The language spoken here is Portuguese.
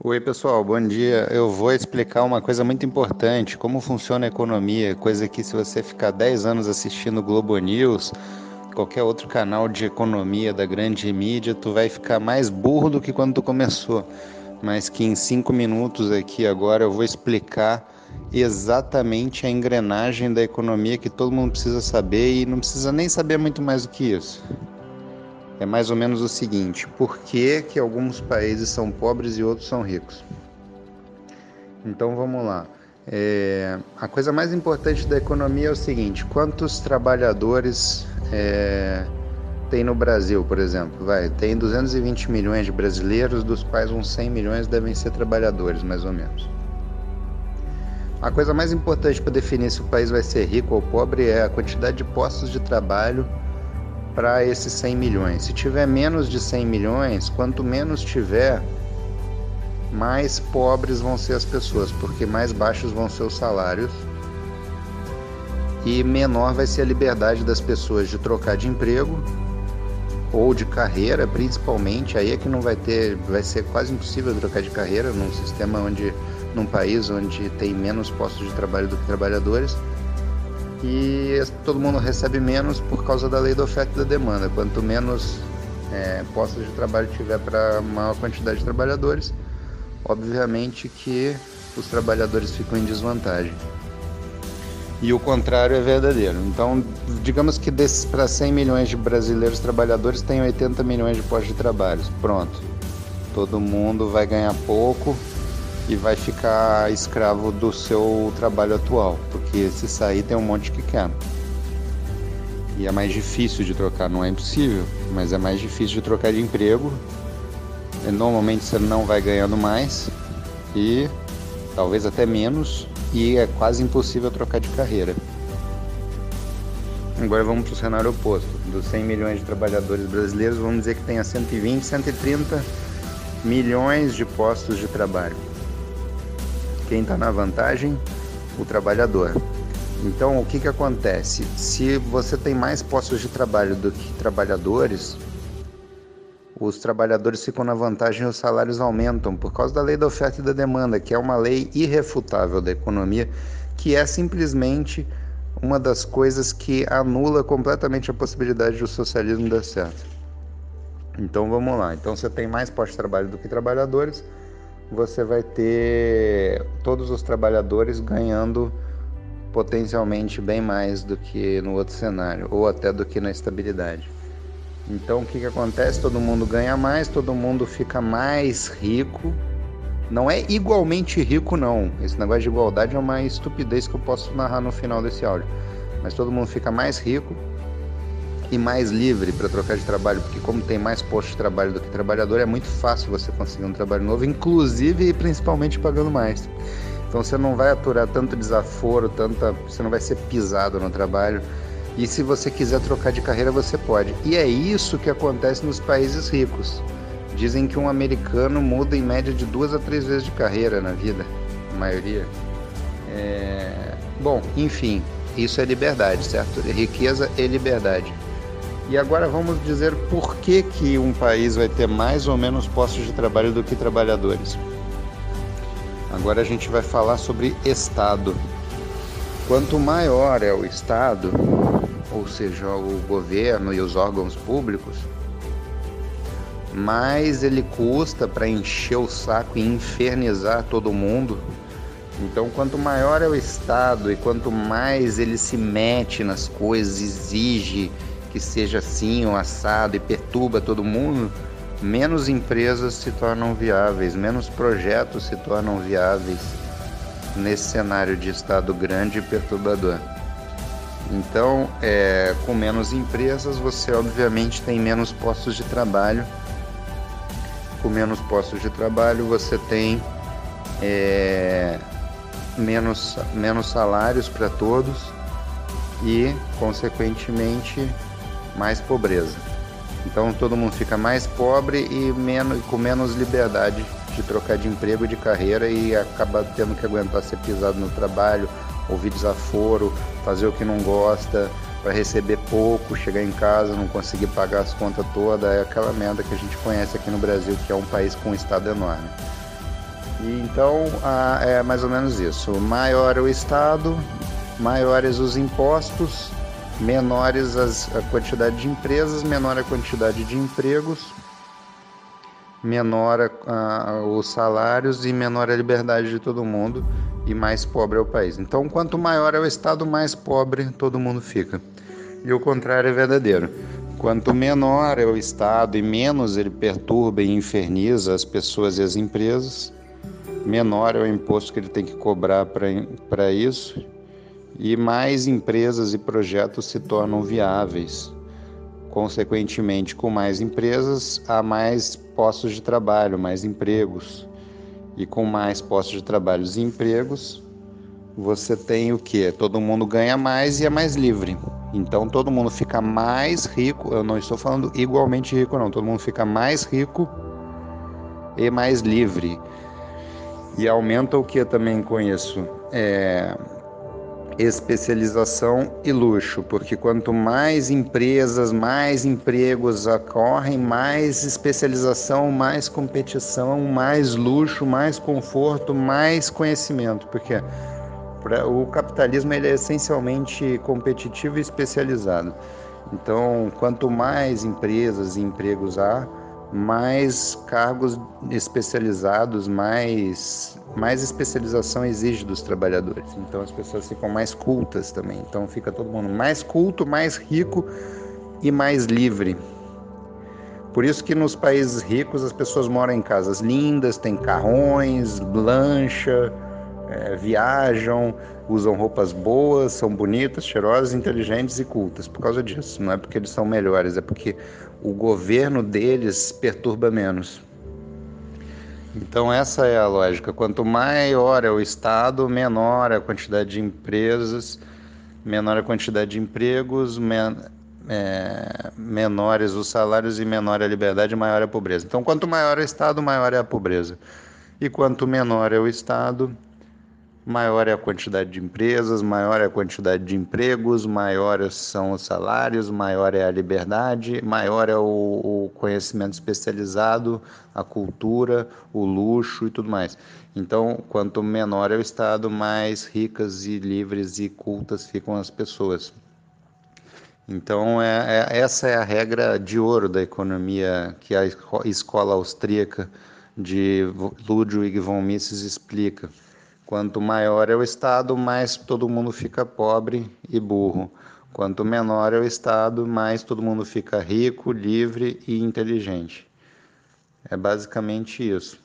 Oi, pessoal, bom dia. Eu vou explicar uma coisa muito importante, como funciona a economia, coisa que se você ficar 10 anos assistindo Globo News, qualquer outro canal de economia da grande mídia, tu vai ficar mais burro do que quando tu começou. Mas que em 5 minutos aqui agora eu vou explicar exatamente a engrenagem da economia que todo mundo precisa saber e não precisa nem saber muito mais do que isso. É mais ou menos o seguinte: por que que alguns países são pobres e outros são ricos? Então vamos lá. A coisa mais importante da economia é o seguinte: quantos trabalhadores tem no Brasil, por exemplo? Tem 220 milhões de brasileiros, dos quais uns 100 milhões devem ser trabalhadores, mais ou menos. A coisa mais importante para definir se o país vai ser rico ou pobre é a quantidade de postos de trabalho para esses 100 milhões. Se tiver menos de 100 milhões, quanto menos tiver, mais pobres vão ser as pessoas, porque mais baixos vão ser os salários e menor vai ser a liberdade das pessoas de trocar de emprego ou de carreira, principalmente. Aí é que não vai ser quase impossível trocar de carreira num país onde tem menos postos de trabalho do que trabalhadores, e todo mundo recebe menos por causa da lei da oferta e da demanda. Quanto menos postos de trabalho tiver para maior quantidade de trabalhadores, obviamente que os trabalhadores ficam em desvantagem. E o contrário é verdadeiro. Então, digamos que desses para 100 milhões de brasileiros trabalhadores tem 80 milhões de postos de trabalho. Pronto. Todo mundo vai ganhar pouco e vai ficar escravo do seu trabalho atual, porque se sair tem um monte que quer. E é mais difícil de trocar, não é impossível, mas é mais difícil de trocar de emprego. Normalmente você não vai ganhando mais e talvez até menos, e é quase impossível trocar de carreira. Agora vamos para o cenário oposto. Dos 100 milhões de trabalhadores brasileiros, vamos dizer que tenha 120, 130 milhões de postos de trabalho. Quem está na vantagem? O trabalhador. Então, o que acontece? Se você tem mais postos de trabalho do que trabalhadores, os trabalhadores ficam na vantagem e os salários aumentam por causa da lei da oferta e da demanda, que é uma lei irrefutável da economia, que é simplesmente uma das coisas que anula completamente a possibilidade do socialismo dar certo. Então vamos lá. Então você tem mais postos de trabalho do que trabalhadores, você vai ter todos os trabalhadores ganhando potencialmente bem mais do que no outro cenário, ou até do que na estabilidade. Então o que acontece? Todo mundo ganha mais, todo mundo fica mais rico. Não é igualmente rico, não. Esse negócio de igualdade é uma estupidez que eu posso narrar no final desse áudio. Mas todo mundo fica mais rico e mais livre para trocar de trabalho, porque como tem mais postos de trabalho do que trabalhador, é muito fácil você conseguir um trabalho novo, inclusive e principalmente pagando mais. Então você não vai aturar tanto desaforo, você não vai ser pisado no trabalho. E se você quiser trocar de carreira, você pode. E é isso que acontece nos países ricos. Dizem que um americano muda em média de 2 a 3 vezes de carreira na vida, a maioria. Bom, enfim, isso é liberdade, certo? Riqueza e liberdade. E agora vamos dizer por que um país vai ter mais ou menos postos de trabalho do que trabalhadores. Agora a gente vai falar sobre Estado. Quanto maior é o Estado, ou seja, o governo e os órgãos públicos, mais ele custa para encher o saco e infernizar todo mundo. Então, quanto maior é o Estado e quanto mais ele se mete nas coisas, exige que seja assim ou assado e perturba todo mundo, menos empresas se tornam viáveis, menos projetos se tornam viáveis nesse cenário de Estado grande e perturbador. Então, com menos empresas, você obviamente tem menos postos de trabalho. Com menos postos de trabalho, você tem menos salários para todos e, consequentemente, mais pobreza. Então, todo mundo fica mais pobre e com menos liberdade de trocar de emprego e de carreira, e acaba tendo que aguentar ser pisado no trabalho, ouvir desaforo, fazer o que não gosta, para receber pouco, chegar em casa, não conseguir pagar as contas todas. É aquela merda que a gente conhece aqui no Brasil, que é um país com um estado enorme. E então é mais ou menos isso. Maior é o Estado, maiores os impostos, menores a quantidade de empresas, menor a quantidade de empregos, menor os salários e menor a liberdade de todo mundo e mais pobre é o país. Então, quanto maior é o Estado, mais pobre todo mundo fica. E o contrário é verdadeiro. Quanto menor é o Estado e menos ele perturba e inferniza as pessoas e as empresas, menor é o imposto que ele tem que cobrar para isso e mais empresas e projetos se tornam viáveis. Consequentemente, com mais empresas, há mais postos de trabalho, mais empregos. E com mais postos de trabalho e empregos, você tem o quê? Todo mundo ganha mais e é mais livre. Então, todo mundo fica mais rico. Eu não estou falando igualmente rico, não. Todo mundo fica mais rico e mais livre. E aumenta o que eu também conheço? Especialização e luxo, porque quanto mais empresas, mais empregos ocorrem, mais especialização, mais competição, mais luxo, mais conforto, mais conhecimento, porque o capitalismo ele é essencialmente competitivo e especializado. Então, quanto mais empresas e empregos há, mais cargos especializados, mais especialização exige dos trabalhadores. Então, as pessoas ficam mais cultas também. Então, fica todo mundo mais culto, mais rico e mais livre. Por isso que nos países ricos as pessoas moram em casas lindas, têm carrões, lancha, viajam, usam roupas boas, são bonitas, cheirosas, inteligentes e cultas por causa disso. Não é porque eles são melhores, é porque o governo deles perturba menos. Então essa é a lógica. Quanto maior é o Estado, menor a quantidade de empresas, menor a quantidade de empregos, menores os salários e menor a liberdade, maior a pobreza. Então quanto maior é o Estado, maior é a pobreza. E quanto menor é o Estado, maior é a quantidade de empresas, maior é a quantidade de empregos, maiores são os salários, maior é a liberdade, maior é o conhecimento especializado, a cultura, o luxo e tudo mais. Então, quanto menor é o Estado, mais ricas e livres e cultas ficam as pessoas. Então, essa é a regra de ouro da economia que a escola austríaca de Ludwig von Mises explica. Quanto maior é o Estado, mais todo mundo fica pobre e burro. Quanto menor é o Estado, mais todo mundo fica rico, livre e inteligente. É basicamente isso.